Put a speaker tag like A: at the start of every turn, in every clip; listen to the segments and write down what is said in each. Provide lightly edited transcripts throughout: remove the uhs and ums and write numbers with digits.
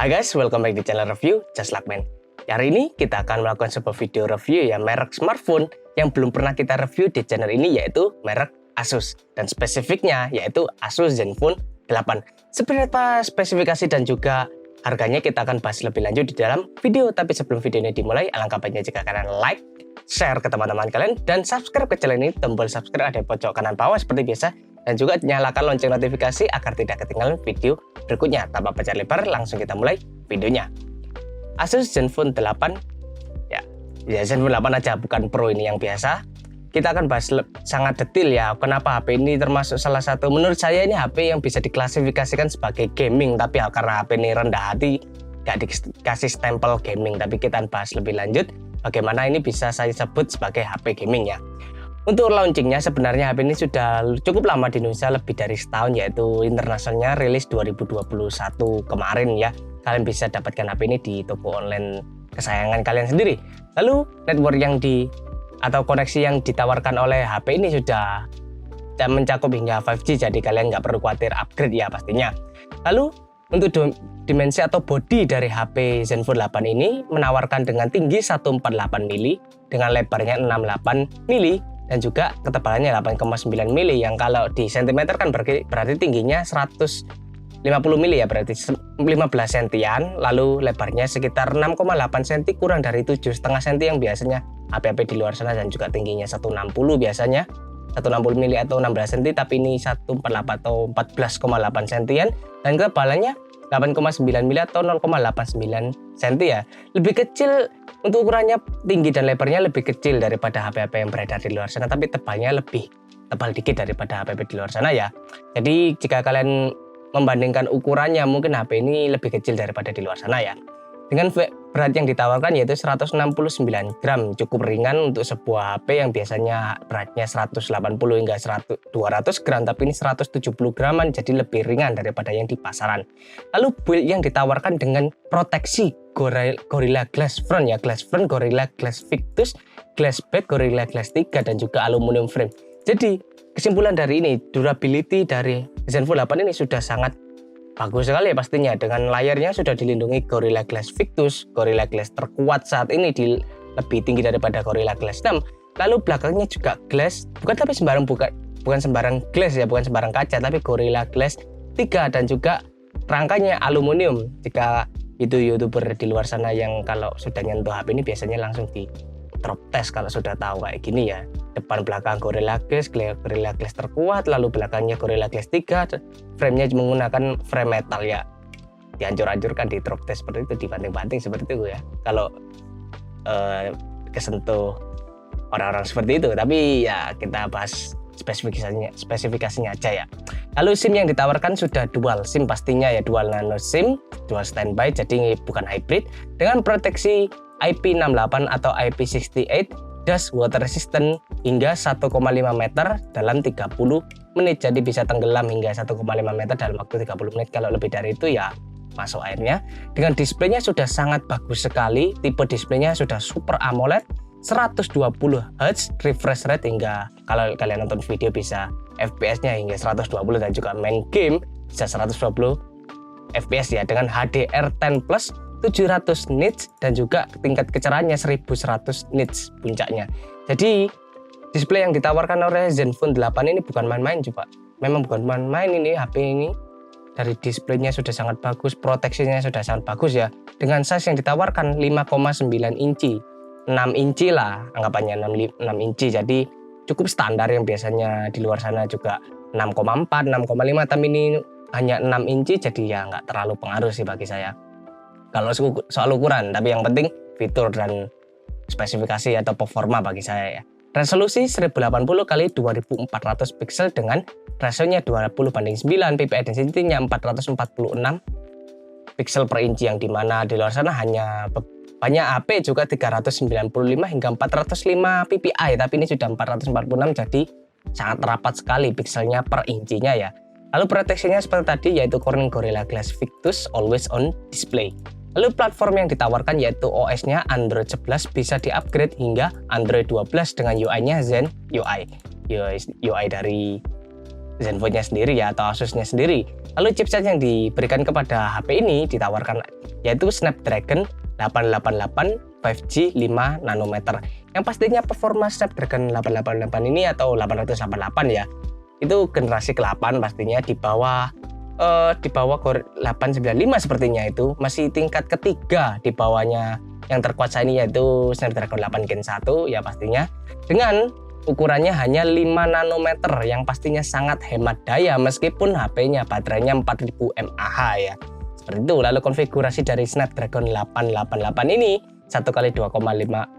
A: Hai guys, welcome back di channel review Just Like Man. Hari ini kita akan melakukan sebuah video review ya merek smartphone yang belum pernah kita review di channel ini, yaitu merek Asus. Dan spesifiknya yaitu Asus Zenfone 8. Seperti apa spesifikasi dan juga harganya kita akan bahas lebih lanjut di dalam video. Tapi sebelum video ini dimulai, alangkah baiknya jika kalian like, share ke teman-teman kalian, dan subscribe ke channel ini. Tombol subscribe ada di pojok kanan bawah seperti biasa. Dan juga nyalakan lonceng notifikasi agar tidak ketinggalan video berikutnya. Tanpa panjang lebar, langsung kita mulai videonya. Asus Zenfone 8 ya Zenfone 8 aja, bukan Pro ini yang biasa. Kita akan bahas sangat detail ya, kenapa HP ini termasuk salah satu, menurut saya ini HP yang bisa diklasifikasikan sebagai gaming. Tapi ya, karena HP ini rendah hati, gak dikasih stempel gaming. Tapi kita bahas lebih lanjut bagaimana ini bisa saya sebut sebagai HP gaming ya. Untuk launchingnya sebenarnya HP ini sudah cukup lama di Indonesia, lebih dari setahun, yaitu internasionalnya rilis 2021 kemarin ya. Kalian bisa dapatkan HP ini di toko online kesayangan kalian sendiri. Lalu network atau koneksi yang ditawarkan oleh HP ini sudah mencakup hingga 5G, jadi kalian nggak perlu khawatir upgrade ya pastinya. Lalu untuk dimensi atau body dari HP Zenfone 8 ini menawarkan dengan tinggi 148 mili, dengan lebarnya 68 mili, dan juga ketebalannya 8,9 mili, yang kalau di sentimeter kan berarti tingginya 150 mili ya, berarti 15 sentian. Lalu lebarnya sekitar 6,8 cm, kurang dari 7,5 cm yang biasanya HP-HP di luar sana, dan juga tingginya 160 biasanya 160 mili atau 16 cm, tapi ini 148 atau 14,8 cm, dan ketebalannya 8,9 mili atau 0,89 cm ya. Lebih kecil untuk ukurannya, tinggi dan lebarnya lebih kecil daripada HP-HP yang beredar di luar sana, tapi tebalnya lebih tebal dikit daripada HP-HP di luar sana ya. Jadi jika kalian membandingkan ukurannya, mungkin HP ini lebih kecil daripada di luar sana ya. Dengan berat yang ditawarkan yaitu 169 gram, cukup ringan untuk sebuah HP yang biasanya beratnya 180 hingga 200 gram, tapi ini 170 graman, jadi lebih ringan daripada yang di pasaran. Lalu build yang ditawarkan dengan proteksi Gorilla Glass Front ya, Glass Front, Gorilla Glass Victus, Glass Back, Gorilla Glass 3, dan juga aluminium frame. Jadi kesimpulan dari ini, durability dari Zenfone 8 ini sudah sangat bagus sekali ya pastinya. Dengan layarnya sudah dilindungi Gorilla Glass Victus, Gorilla Glass terkuat saat ini, lebih tinggi daripada Gorilla Glass 6. Lalu belakangnya juga glass, bukan sembarang glass ya, bukan sembarang kaca, tapi Gorilla Glass 3, dan juga rangkanya aluminium. Jika itu YouTuber di luar sana yang kalau sudah nyentuh HP ini biasanya langsung di drop test kalau sudah tahu kayak gini ya. Depan belakang Gorilla Glass terkuat, lalu belakangnya Gorilla Glass 3, frame-nya menggunakan frame metal ya. Dihancur-hancurkan di drop test seperti itu, dibanting-banting seperti itu ya. Kalau kesentuh orang-orang seperti itu, tapi ya kita bahas spesifikasinya aja ya. Lalu SIM yang ditawarkan sudah dual SIM pastinya ya, dual nano SIM, dual standby, jadi bukan hybrid, dengan proteksi IP68 atau IP68, dash water resistant hingga 1,5 meter dalam 30 menit, jadi bisa tenggelam hingga 1,5 meter dalam waktu 30 menit. Kalau lebih dari itu ya masuk airnya. Dengan displaynya sudah sangat bagus sekali, tipe displaynya sudah Super AMOLED, 120 Hz refresh rate, hingga kalau kalian nonton video bisa FPS-nya hingga 120, dan juga main game bisa 120 FPS ya, dengan HDR10 Plus 700 nits, dan juga tingkat kecerahannya 1100 nits puncaknya. Jadi display yang ditawarkan oleh Zenfone 8 ini bukan main-main juga. Memang bukan main-main ini HP ini. Dari displaynya sudah sangat bagus, proteksinya sudah sangat bagus ya. Dengan size yang ditawarkan 5,9 inci, 6 inci lah anggapannya, 6 inci. Jadi cukup standar yang biasanya di luar sana juga 6,4, 6,5, tapi ini hanya 6 inci, jadi ya nggak terlalu pengaruh sih bagi saya kalau soal ukuran. Tapi yang penting fitur dan spesifikasi atau performa bagi saya ya. Resolusi 1080 x 2400 pixel dengan rasionya 20:9, PPI density-nya 446 pixel per inci, yang dimana di luar sana hanya banyak HP juga 395 hingga 405 PPI, tapi ini sudah 446, jadi sangat rapat sekali pixelnya per incinya ya. Lalu proteksinya seperti tadi, yaitu Corning Gorilla Glass Victus Always On Display. Lalu platform yang ditawarkan yaitu OS-nya Android 11, bisa di-upgrade hingga Android 12 dengan UI-nya Zen UI. UI dari Zenfone-nya sendiri ya, atau Asus-nya sendiri. Lalu chipset yang diberikan kepada HP ini ditawarkan yaitu Snapdragon 888 5G 5 nanometer. Yang pastinya performa Snapdragon 888 ini atau 888 ya, itu generasi ke-8 pastinya di bawah Core 895 sepertinya, itu masih tingkat ketiga di bawahnya yang terkuat ini yaitu Snapdragon 8 Gen 1 ya pastinya, dengan ukurannya hanya 5 nanometer yang pastinya sangat hemat daya meskipun HP-nya baterainya 4000 mAh ya. Seperti itu. Lalu konfigurasi dari Snapdragon 888 ini 1x2,84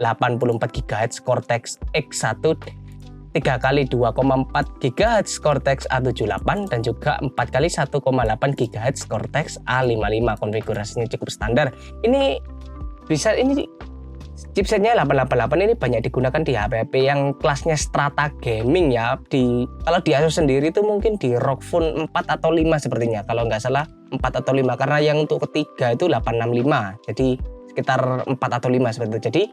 A: GHz Cortex X1, 3x2,4 GHz Cortex A78 dan juga 4x1,8 GHz Cortex A55. Konfigurasinya cukup standar. Ini chipsetnya 888 ini banyak digunakan di HP-HP yang kelasnya strata gaming ya. Kalau di Asus sendiri itu mungkin di ROG Phone 4 atau 5 sepertinya, kalau nggak salah 4 atau 5, karena yang untuk ketiga itu 865, jadi sekitar 4 atau 5 seperti itu. Jadi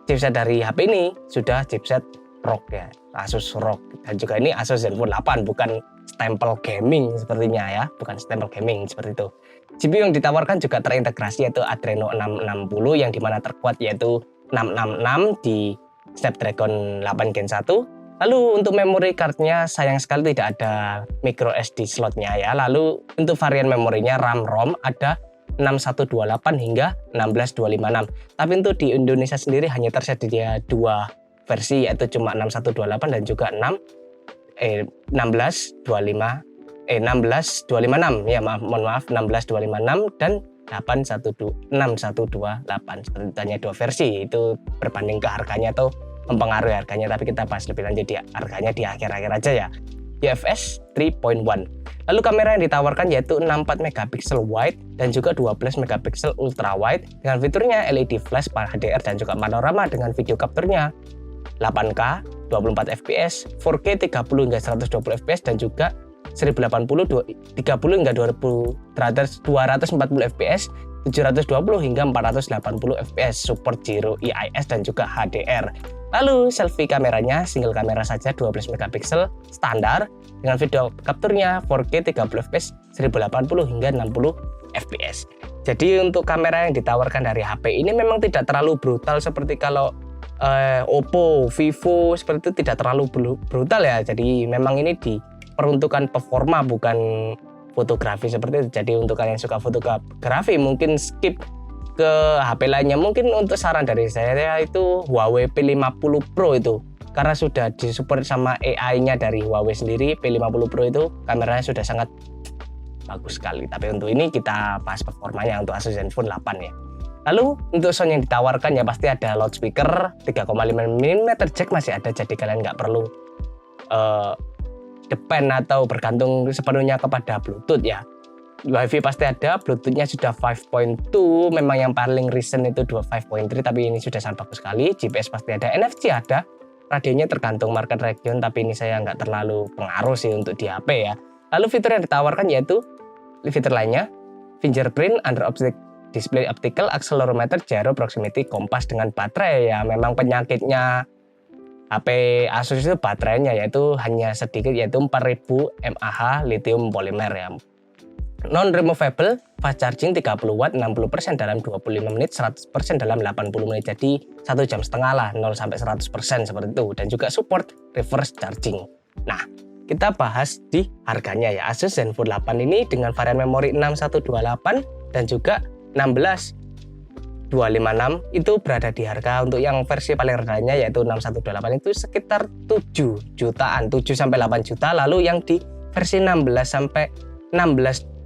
A: chipset dari HP ini sudah chipset ROG ya, Asus ROG, dan juga ini Asus Zenfone 8, bukan stempel gaming sepertinya ya, bukan stempel gaming seperti itu. GPU yang ditawarkan juga terintegrasi yaitu Adreno 660 yang dimana terkuat yaitu 666 di Snapdragon 8 Gen 1. Lalu untuk memory cardnya sayang sekali tidak ada micro SD slotnya ya. Lalu untuk varian memorinya RAM-ROM ada 6128 hingga 16256. Tapi untuk di Indonesia sendiri hanya tersedia dua versi yaitu cuma 6128 dan juga 16256 ya, mohon maaf 16256 dan 6128. Seperti hanya dua versi, itu berbanding ke harganya atau mempengaruhi harganya, tapi kita bahas lebih lanjut di harganya di akhir-akhir aja ya. IFS 3.1. Lalu kamera yang ditawarkan yaitu 64 megapiksel wide dan juga 12 megapiksel ultra wide dengan fiturnya LED flash, HDR dan juga panorama dengan video capture-nya 8K 24 fps, 4K 30 hingga 120 fps dan juga 1080 30 hingga 240 fps, 720 hingga 480 fps, support Zero IIS dan juga HDR. Lalu selfie kameranya single kamera saja 12 megapiksel standar dengan video capture-nya 4K 30 fps, 1080 hingga 60 fps. Jadi untuk kamera yang ditawarkan dari HP ini memang tidak terlalu brutal seperti kalau Oppo, Vivo seperti itu, tidak terlalu brutal ya. Jadi memang ini diperuntukkan performa bukan fotografi seperti itu. Jadi untuk kalian yang suka fotografi mungkin skip ke HP lainnya. Mungkin untuk saran dari saya itu Huawei P50 Pro itu, karena sudah disupport sama AI-nya dari Huawei sendiri. P50 Pro itu kameranya sudah sangat bagus sekali. Tapi untuk ini kita bahas performanya untuk Asus Zenfone 8 ya. Lalu untuk sound yang ditawarkan ya pasti ada loudspeaker 3,5 mm jack masih ada, jadi kalian nggak perlu depend atau bergantung sepenuhnya kepada Bluetooth ya. Wi-Fi pasti ada, Bluetooth-nya sudah 5.2, memang yang paling recent itu 5.3 tapi ini sudah sangat bagus sekali. GPS pasti ada, NFC ada, radionya tergantung market region tapi ini saya nggak terlalu pengaruh sih untuk di HP ya. Lalu fitur yang ditawarkan yaitu fitur lainnya fingerprint, under object display optical, accelerometer, gyro proximity, kompas dengan baterai ya. Memang penyakitnya HP Asus itu baterainya yaitu hanya sedikit yaitu 4000 mAh lithium polymer ya. Non removable fast charging 30 watt 60% dalam 25 menit, 100% dalam 80 menit. Jadi 1,5 jam lah 0 sampai 100% seperti itu, dan juga support reverse charging. Nah, kita bahas di harganya ya. Asus Zenfone 8 ini dengan varian memori 6128 dan juga 16256 itu berada di harga untuk yang versi paling rendahnya yaitu 6128 itu sekitar 7 jutaan, 7 sampai 8 juta. Lalu yang di versi 16 sampai 16256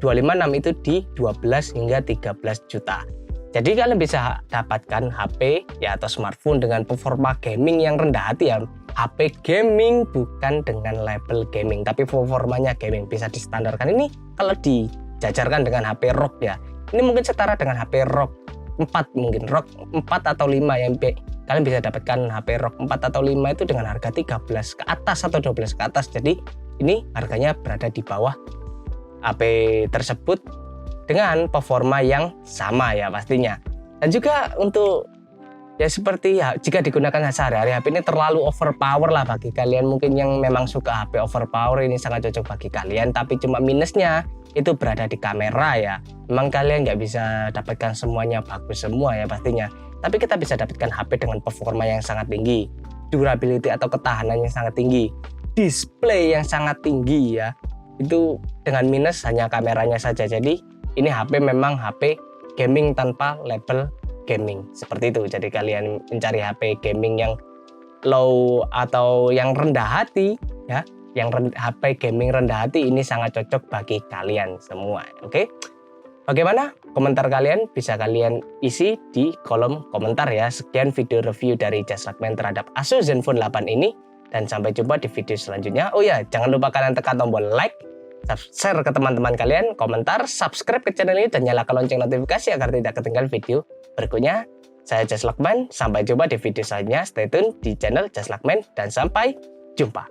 A: itu di 12 hingga 13 juta. Jadi kalian bisa dapatkan HP ya atau smartphone dengan performa gaming yang rendah hati ya. HP gaming bukan dengan label gaming tapi performanya gaming, bisa distandarkan ini kalau dijajarkan dengan HP ROG ya. Ini mungkin setara dengan HP ROG 4, mungkin ROG 4 atau 5 yang kalian bisa dapatkan HP ROG 4 atau 5 itu dengan harga 13 ke atas atau 12 ke atas. Jadi ini harganya berada di bawah HP tersebut dengan performa yang sama ya pastinya. Dan juga untuk Ya seperti ya, jika digunakan sehari-hari, HP ini terlalu overpower lah bagi kalian mungkin yang memang suka HP overpower, ini sangat cocok bagi kalian. Tapi cuma minusnya itu berada di kamera ya. Memang kalian nggak bisa dapatkan semuanya bagus semua ya pastinya. Tapi kita bisa dapatkan HP dengan performa yang sangat tinggi, durability atau ketahanan yang sangat tinggi, display yang sangat tinggi ya. Itu dengan minus hanya kameranya saja. Jadi ini HP memang HP gaming tanpa label gaming seperti itu. Jadi kalian mencari HP gaming yang low atau yang rendah hati ya, yang HP gaming rendah hati ini sangat cocok bagi kalian semua. Oke, bagaimana komentar kalian? Bisa kalian isi di kolom komentar ya. Sekian video review dari Just Like Man terhadap Asus Zenfone 8 ini, dan sampai jumpa di video selanjutnya. Oh ya, jangan lupa kalian tekan tombol like, share ke teman-teman kalian, komentar, subscribe ke channel ini, dan nyalakan lonceng notifikasi agar tidak ketinggalan video berikutnya. Saya Just Like Man, sampai jumpa di video selanjutnya. Stay tune di channel Just Like Man, dan sampai jumpa.